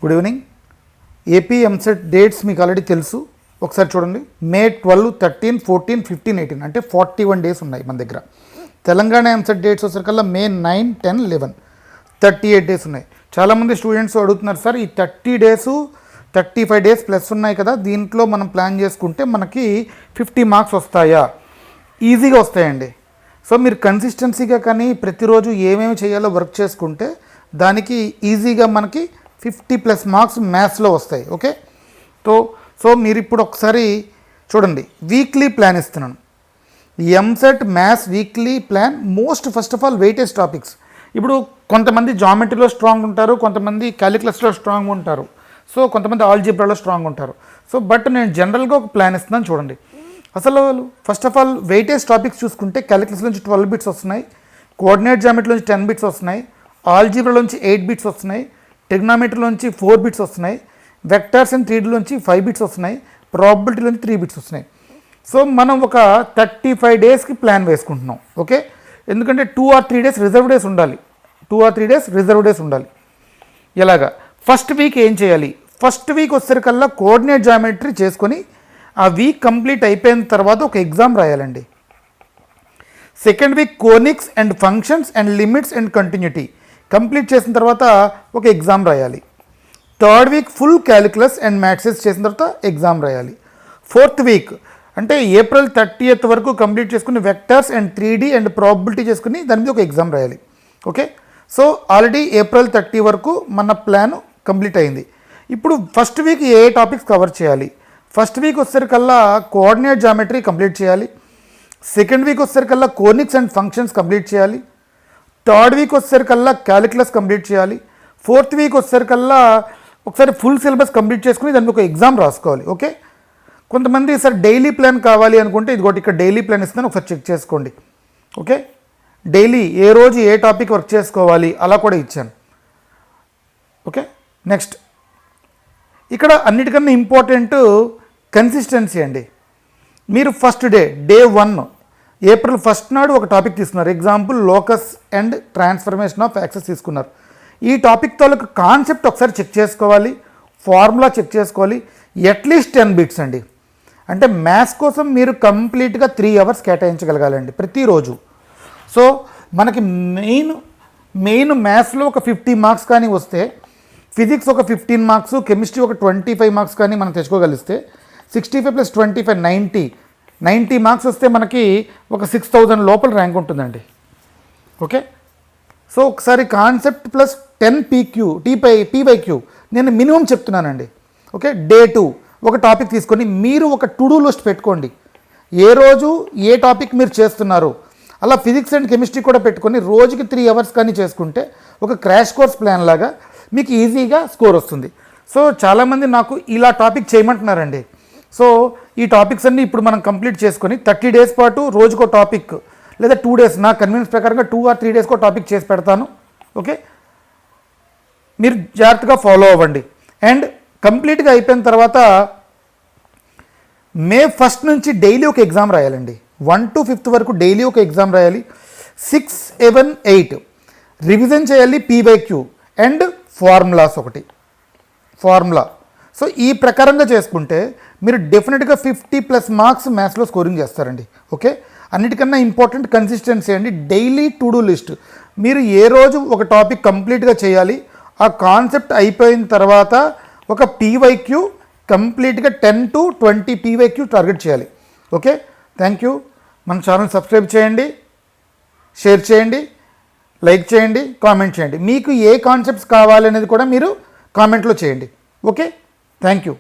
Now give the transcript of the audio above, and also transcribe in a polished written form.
Good evening. AP EAMCET dates మీకు already తెలుసు. ఒకసారి చూడండి. మే 12, 13, 14, 15, 18 అంటే 41 డేస్ ఉన్నాయి మన దగ్గర. తెలంగాణ ఎంసెట్ డేట్స్ వచ్చేసరికల్లా మే 9, 10, 11 38 డేస్ ఉన్నాయి. చాలామంది స్టూడెంట్స్ అడుగుతున్నారు, సార్ ఈ 30 డేసు 35 డేస్ ప్లస్ ఉన్నాయి కదా, దీంట్లో మనం ప్లాన్ చేసుకుంటే మనకి 50 మార్క్స్ వస్తాయా? ఈజీగా వస్తాయండి. సో మీరు కన్సిస్టెన్సీగా కానీ ప్రతిరోజు ఏమేమి చేయాలో వర్క్ చేసుకుంటే దానికి ఈజీగా మనకి 50+ మార్క్స్ మ్యాథ్స్లో వస్తాయి. ఓకే, సో మీరు ఇప్పుడు ఒకసారి చూడండి. వీక్లీ ప్లాన్ ఇస్తున్నాను. EAMCET maths weekly plan. First of all weightage topics. ఇప్పుడు కొంతమంది జామెట్రీలో స్ట్రాంగ్ ఉంటారు, కొంతమంది క్యాలిక్యులస్లో స్ట్రాంగ్ ఉంటారు, సో కొంతమంది ఆల్జీబ్రాలో స్ట్రాంగ్ ఉంటారు. సో బట్ నేను జనరల్గా ఒక ప్లాన్ ఇస్తున్నాను చూడండి. అసలు first of all weightage topics చూసుకుంటే క్యాలిక్యులస్ నుంచి 12 బిట్స్ వస్తున్నాయి, కోఆర్డినేట్ జామెట్రీలోంచి 10 బిట్స్ వస్తున్నాయి, ఆల్జీబ్రాలోంచి 8 బిట్స్ వస్తున్నాయి, ట్రిగ్నామెట్రీలోంచి 4 బిట్స్ వస్తున్నాయి, వెక్టర్స్ అండ్ 3Dలోంచి 5 బిట్స్ వస్తున్నాయి, ప్రాబబిలిటీలోంచి 3 బిట్స్ వస్తున్నాయి. సో మనం ఒక 35 డేస్కి ప్లాన్ వేసుకుంటున్నాం. ఓకే, ఎందుకంటే 2 or 3 డేస్ రిజర్వ్ డేస్ ఉండాలి. 2 or 3 డేస్ రిజర్వ్ డేస్ ఉండాలి. ఎలాగా? ఫస్ట్ వీక్ ఏం చేయాలి? ఫస్ట్ వీక్ వచ్చేసరికల్లా కోఆర్డినేట్ జామెట్రీ చేసుకొని ఆ వీక్ కంప్లీట్ అయిపోయిన తర్వాత ఒక ఎగ్జామ్ రాయాలండి. Second week conics and functions and limits and continuity complete చేసిన తర్వాత ఒక ఎగ్జామ్ రాయాలి. Third week full calculus and మ్యాథ్సెస్ చేసిన తర్వాత ఎగ్జామ్ రాయాలి. ఫోర్త్ వీక్ అంటే ఏప్రిల్ 30th వరకు కంప్లీట్ చేసుకుని vectors and 3D and probability చేసుకుని దాని మీద ఒక ఎగ్జామ్ రాయాలి. ఓకే, సో ఆల్రెడీ ఏప్రిల్ 30 వరకు మన ప్లాన్ కంప్లీట్ అయింది. ఇప్పుడు ఫస్ట్ వీక్ ఏ టాపిక్స్ కవర్ చేయాలి? ఫస్ట్ వీక్ వచ్చేసరికల్లా కోఆర్డినేట్ జామెట్రీ కంప్లీట్ చేయాలి. సెకండ్ వీక్ వచ్చేసరికల్లా కోనిక్స్ అండ్ ఫంక్షన్స్ కంప్లీట్ చేయాలి. థర్డ్ వీక్ వచ్చేసరికల్లా క్యాలిక్యులస్ కంప్లీట్ చేయాలి. ఫోర్త్ వీక్ వచ్చేసరికల్లా ఒకసారి ఫుల్ సిలబస్ కంప్లీట్ చేసుకుని దానికి ఒక ఎగ్జామ్ రాసుకోవాలి. ఓకే, కొంతమంది సార్ డైలీ ప్లాన్ కావాలి అనుకుంటే ఇదిగోటి ఇక్కడ డైలీ ప్లాన్ ఇస్తున్నాను, ఒకసారి చెక్ చేసుకోండి. ఓకే, డైలీ ఏ రోజు ఏ టాపిక్ వర్క్ చేసుకోవాలి అలా కూడా ఇచ్చాను. ఓకే, నెక్స్ట్ ఇక్కడ అన్నిటికన్నా ఇంపార్టెంట్ కన్సిస్టెన్సీ అండి. మీరు ఫస్ట్ డే 1 ఏప్రిల్ 1 నాడు ఒక టాపిక్ తీసుకున్నారు. Example locus and transformation of access తీసుకున్నారు. ఈ టాపిక్ తాలూకు కాన్సెప్ట్ ఒకసారి చెక్ చేసుకోవాలి, ఫార్ములా చెక్ చేసుకోవాలి. అట్లీస్ట్ 10 బిట్స్ అండి. అంటే మ్యాథ్స్ కోసం మీరు కంప్లీట్గా 3 hours కేటాయించగలగాలండి ప్రతిరోజు. సో మనకి మెయిన్ మ్యాథ్స్లో ఒక 50 మార్క్స్ కానీ వస్తే, ఫిజిక్స్ ఒక 15 మార్క్స్, కెమిస్ట్రీ ఒక 25 మార్క్స్ కానీ మనం తెచ్చుకోగలిస్తే 65 + 25 90 మార్క్స్ వస్తే మనకి ఒక 6000 లోపల ర్యాంక్ ఉంటుందండి. ఓకే, సో ఒకసారి కాన్సెప్ట్ ప్లస్ 10 PQ నేను మినిమం చెప్తున్నానండి. ఓకే, డే 2 ఒక టాపిక్ తీసుకొని మీరు ఒక టు డూ లిస్ట్ పెట్టుకోండి. ఏ రోజు ఏ టాపిక్ మీరు చేస్తున్నారు, అలా ఫిజిక్స్ అండ్ కెమిస్ట్రీ కూడా పెట్టుకొని రోజుకి 3 hours కానీ చేసుకుంటే ఒక క్రాష్ కోర్స్ ప్లాన్ లాగా మీకు ఈజీగా స్కోర్ వస్తుంది. సో చాలామంది నాకు ఇలా టాపిక్ చేయమంటున్నారండి. సో ఈ టాపిక్స్ అన్నీ ఇప్పుడు మనం కంప్లీట్ చేసుకొని 30 డేస్ పాటు రోజుకో టాపిక్ లేదా 2 days నా కన్వీనియన్స్ ప్రకారంగా 2 or 3 డేస్కో టాపిక్ చేసి పెడతాను. ఓకే, మీరు జాగ్రత్తగా ఫాలో అవ్వండి. అండ్ కంప్లీట్గా అయిపోయిన తర్వాత మే 1 నుంచి డైలీ ఒక ఎగ్జామ్ రాయాలండి. 1 to 5th వరకు డైలీ ఒక ఎగ్జామ్ రాయాలి. 6, 7, 8 రివిజన్ చేయాలి. PYQ అండ్ ఫార్ములాస్ ఒకటి ఫార్ములా. సో ఈ ప్రకారంగా చేసుకుంటే మీరు డెఫినెట్గా 50+ మార్క్స్ మ్యాథ్స్లో స్కోరింగ్ చేస్తారండి. ఓకే, అన్నిటికన్నా ఇంపార్టెంట్ కన్సిస్టెన్సీ అండి. Daily to do list. మీరు ఏ రోజు ఒక టాపిక్ కంప్లీట్గా చేయాలి. ఆ కాన్సెప్ట్ అయిపోయిన తర్వాత ఒక PYQ కంప్లీట్గా 10 to 20 PYQ టార్గెట్ చేయాలి. Okay, thank you. మన ఛానల్ సబ్స్క్రైబ్ చేయండి, షేర్ చేయండి, లైక్ చేయండి, కామెంట్ చేయండి. మీకు ఏ కాన్సెప్ట్స్ కావాలనేది కూడా మీరు కామెంట్లో చేయండి. Okay, thank you.